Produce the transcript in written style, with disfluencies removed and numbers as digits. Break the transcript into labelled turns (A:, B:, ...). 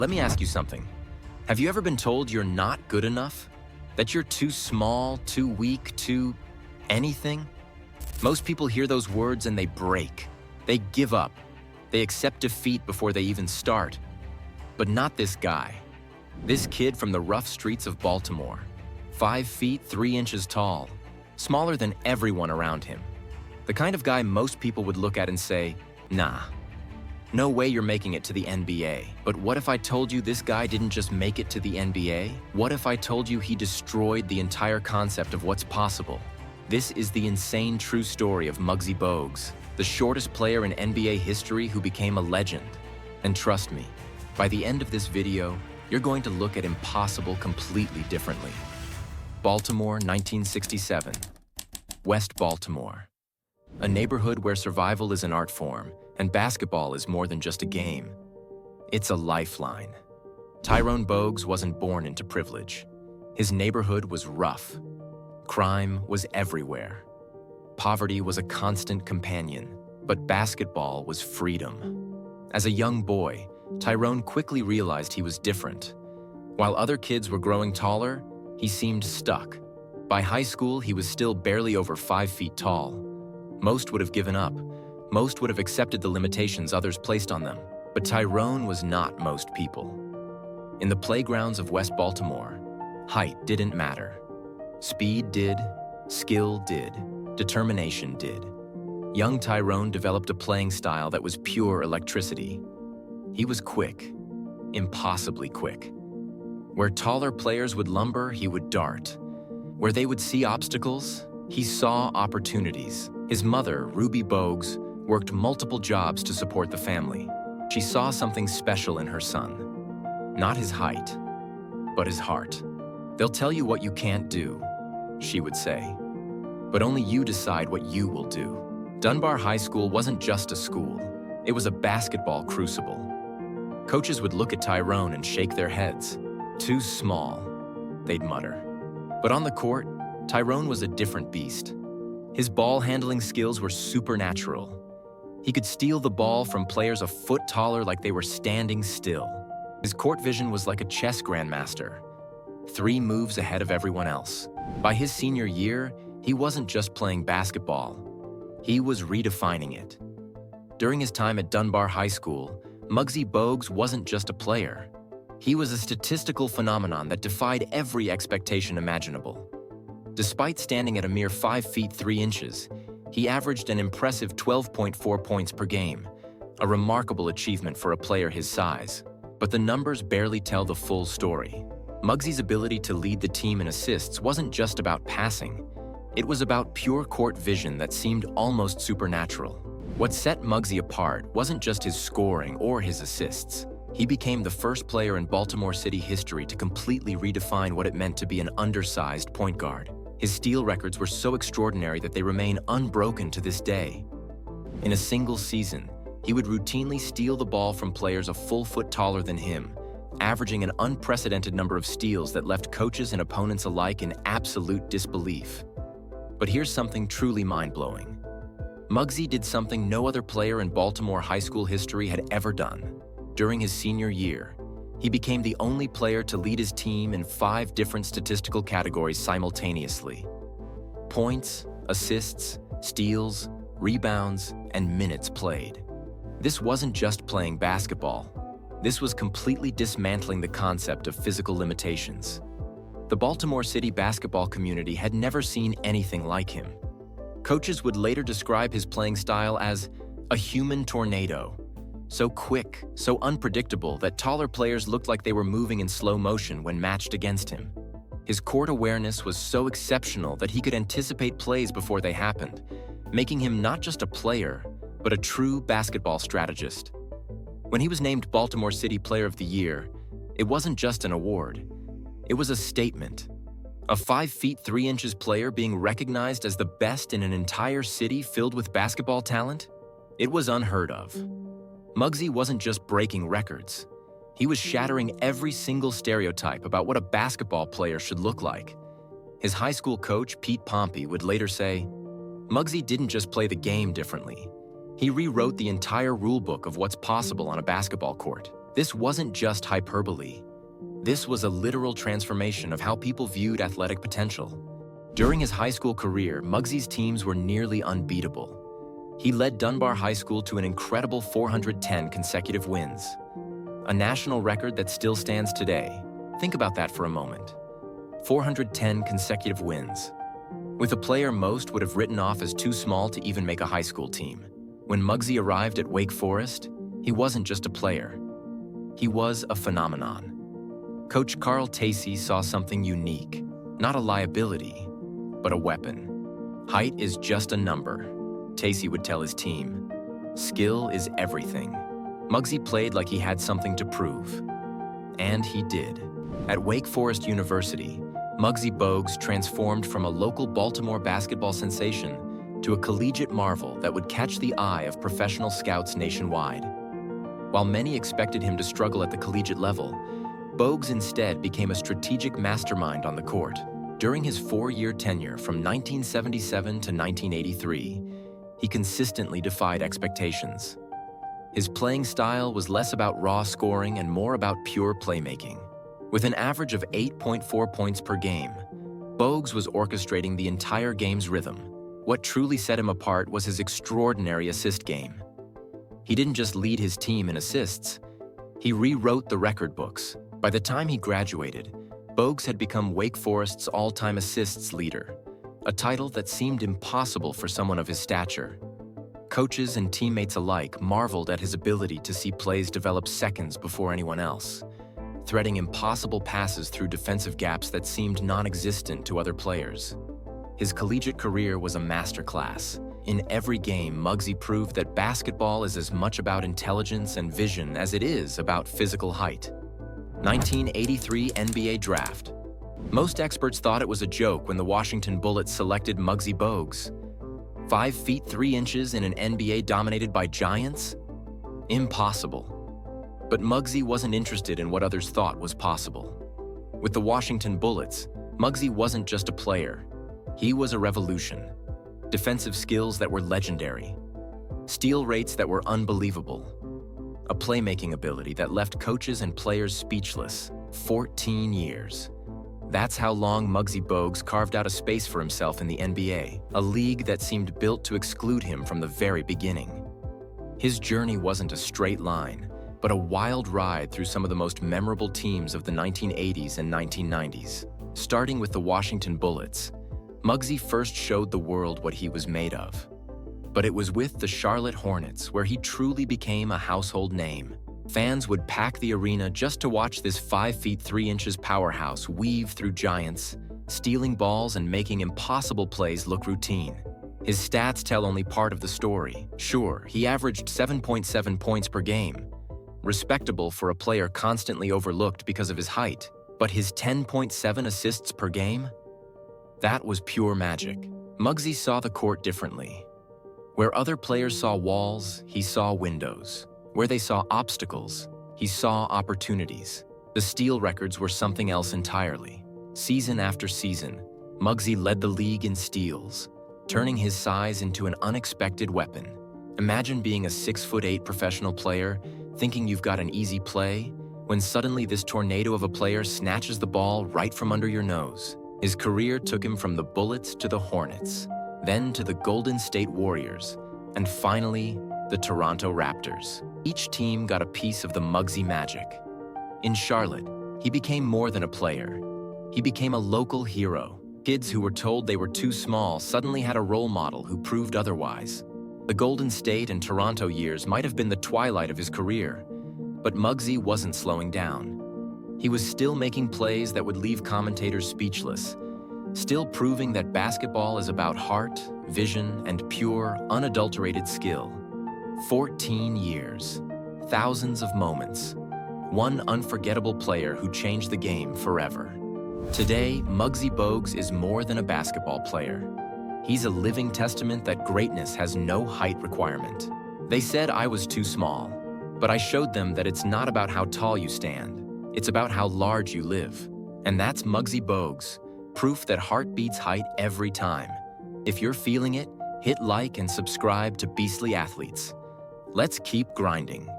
A: Let me ask you something. Have you ever been told you're not good enough? That you're too small, too weak, too anything? Most people hear those words and they break. They give up. They accept defeat before they even start. But not this guy. This kid from the rough streets of Baltimore. 5 feet 3 inches tall. Smaller than everyone around him. The kind of guy most people would look at and say, nah. No way you're making it to the NBA. But what if I told you this guy didn't just make it to the NBA? What if I told you he destroyed the entire concept of what's possible? This is the insane true story of Muggsy Bogues, the shortest player in NBA history who became a legend. And trust me, by the end of this video, you're going to look at impossible completely differently. Baltimore, 1967. West Baltimore. A neighborhood where survival is an art form, and basketball is more than just a game. It's a lifeline. Tyrone Bogues wasn't born into privilege. His neighborhood was rough. Crime was everywhere. Poverty was a constant companion, but basketball was freedom. As a young boy, Tyrone quickly realized he was different. While other kids were growing taller, he seemed stuck. By high school, he was still barely over 5 feet tall. Most would have given up. Most would have accepted the limitations others placed on them. But Tyrone was not most people. In the playgrounds of West Baltimore, height didn't matter. Speed did, skill did, determination did. Young Tyrone developed a playing style that was pure electricity. He was quick, impossibly quick. Where taller players would lumber, he would dart. Where they would see obstacles, he saw opportunities. His mother, Ruby Bogues, worked multiple jobs to support the family. She saw something special in her son. Not his height, but his heart. They'll tell you what you can't do, she would say. But only you decide what you will do. Dunbar High School wasn't just a school. It was a basketball crucible. Coaches would look at Tyrone and shake their heads. Too small, they'd mutter. But on the court, Tyrone was a different beast. His ball handling skills were supernatural. He could steal the ball from players a foot taller like they were standing still. His court vision was like a chess grandmaster, 3 moves ahead of everyone else. By his senior year, he wasn't just playing basketball. He was redefining it. During his time at Dunbar High School, Muggsy Bogues wasn't just a player. He was a statistical phenomenon that defied every expectation imaginable. Despite standing at a mere 5 feet 3 inches, he averaged an impressive 12.4 points per game, a remarkable achievement for a player his size. But the numbers barely tell the full story. Muggsy's ability to lead the team in assists wasn't just about passing. It was about pure court vision that seemed almost supernatural. What set Muggsy apart wasn't just his scoring or his assists. He became the first player in Baltimore City history to completely redefine what it meant to be an undersized point guard. His steal records were so extraordinary that they remain unbroken to this day. In a single season, he would routinely steal the ball from players a full foot taller than him, averaging an unprecedented number of steals that left coaches and opponents alike in absolute disbelief. But here's something truly mind-blowing. Muggsy did something no other player in Baltimore high school history had ever done. During his senior year, he became the only player to lead his team in 5 different statistical categories simultaneously: points, assists, steals, rebounds, and minutes played. This wasn't just playing basketball. This was completely dismantling the concept of physical limitations. The Baltimore City basketball community had never seen anything like him. Coaches would later describe his playing style as a human tornado. So quick, so unpredictable that taller players looked like they were moving in slow motion when matched against him. His court awareness was so exceptional that he could anticipate plays before they happened, making him not just a player, but a true basketball strategist. When he was named Baltimore City Player of the Year, it wasn't just an award. It was a statement. A 5 feet 3 inches player being recognized as the best in an entire city filled with basketball talent? It was unheard of. Muggsy wasn't just breaking records. He was shattering every single stereotype about what a basketball player should look like. His high school coach, Pete Pompey, would later say, Muggsy didn't just play the game differently. He rewrote the entire rulebook of what's possible on a basketball court. This wasn't just hyperbole. This was a literal transformation of how people viewed athletic potential. During his high school career, Muggsy's teams were nearly unbeatable. He led Dunbar High School to an incredible 410 consecutive wins, a national record that still stands today. Think about that for a moment. 410 consecutive wins. With a player most would have written off as too small to even make a high school team. When Muggsy arrived at Wake Forest, he wasn't just a player. He was a phenomenon. Coach Carl Tacey saw something unique, not a liability, but a weapon. Height is just a number, Tacey would tell his team. Skill is everything. Muggsy played like he had something to prove. And he did. At Wake Forest University, Muggsy Bogues transformed from a local Baltimore basketball sensation to a collegiate marvel that would catch the eye of professional scouts nationwide. While many expected him to struggle at the collegiate level, Bogues instead became a strategic mastermind on the court. During his 4-year tenure from 1977 to 1983, he consistently defied expectations. His playing style was less about raw scoring and more about pure playmaking. With an average of 8.4 points per game, Bogues was orchestrating the entire game's rhythm. What truly set him apart was his extraordinary assist game. He didn't just lead his team in assists, he rewrote the record books. By the time he graduated, Bogues had become Wake Forest's all-time assists leader, a title that seemed impossible for someone of his stature. Coaches and teammates alike marveled at his ability to see plays develop seconds before anyone else, threading impossible passes through defensive gaps that seemed non-existent to other players. His collegiate career was a masterclass. In every game, Muggsy proved that basketball is as much about intelligence and vision as it is about physical height. 1983 NBA Draft. Most experts thought it was a joke when the Washington Bullets selected Muggsy Bogues. 5 feet 3 inches in an NBA dominated by giants? Impossible. But Muggsy wasn't interested in what others thought was possible. With the Washington Bullets, Muggsy wasn't just a player. He was a revolution. Defensive skills that were legendary. Steal rates that were unbelievable. A playmaking ability that left coaches and players speechless. 14 years. That's how long Muggsy Bogues carved out a space for himself in the NBA, a league that seemed built to exclude him from the very beginning. His journey wasn't a straight line, but a wild ride through some of the most memorable teams of the 1980s and 1990s. Starting with the Washington Bullets, Muggsy first showed the world what he was made of. But it was with the Charlotte Hornets where he truly became a household name. Fans would pack the arena just to watch this 5 feet 3 inches powerhouse weave through giants, stealing balls and making impossible plays look routine. His stats tell only part of the story. Sure, he averaged 7.7 points per game, respectable for a player constantly overlooked because of his height. But his 10.7 assists per game? That was pure magic. Muggsy saw the court differently. Where other players saw walls, he saw windows. Where they saw obstacles, he saw opportunities. The steal records were something else entirely. Season after season, Muggsy led the league in steals, turning his size into an unexpected weapon. Imagine being a 6'8" professional player, thinking you've got an easy play, when suddenly this tornado of a player snatches the ball right from under your nose. His career took him from the Bullets to the Hornets, then to the Golden State Warriors, and finally, the Toronto Raptors. Each team got a piece of the Muggsy magic. In Charlotte, he became more than a player. He became a local hero. Kids who were told they were too small suddenly had a role model who proved otherwise. The Golden State and Toronto years might have been the twilight of his career, but Muggsy wasn't slowing down. He was still making plays that would leave commentators speechless, still proving that basketball is about heart, vision, and pure, unadulterated skill. 14 years, thousands of moments, one unforgettable player who changed the game forever. Today, Muggsy Bogues is more than a basketball player. He's a living testament that greatness has no height requirement. They said I was too small, but I showed them that it's not about how tall you stand, it's about how large you live. And that's Muggsy Bogues, proof that heart beats height every time. If you're feeling it, hit like and subscribe to Beastly Athletes. Let's keep grinding.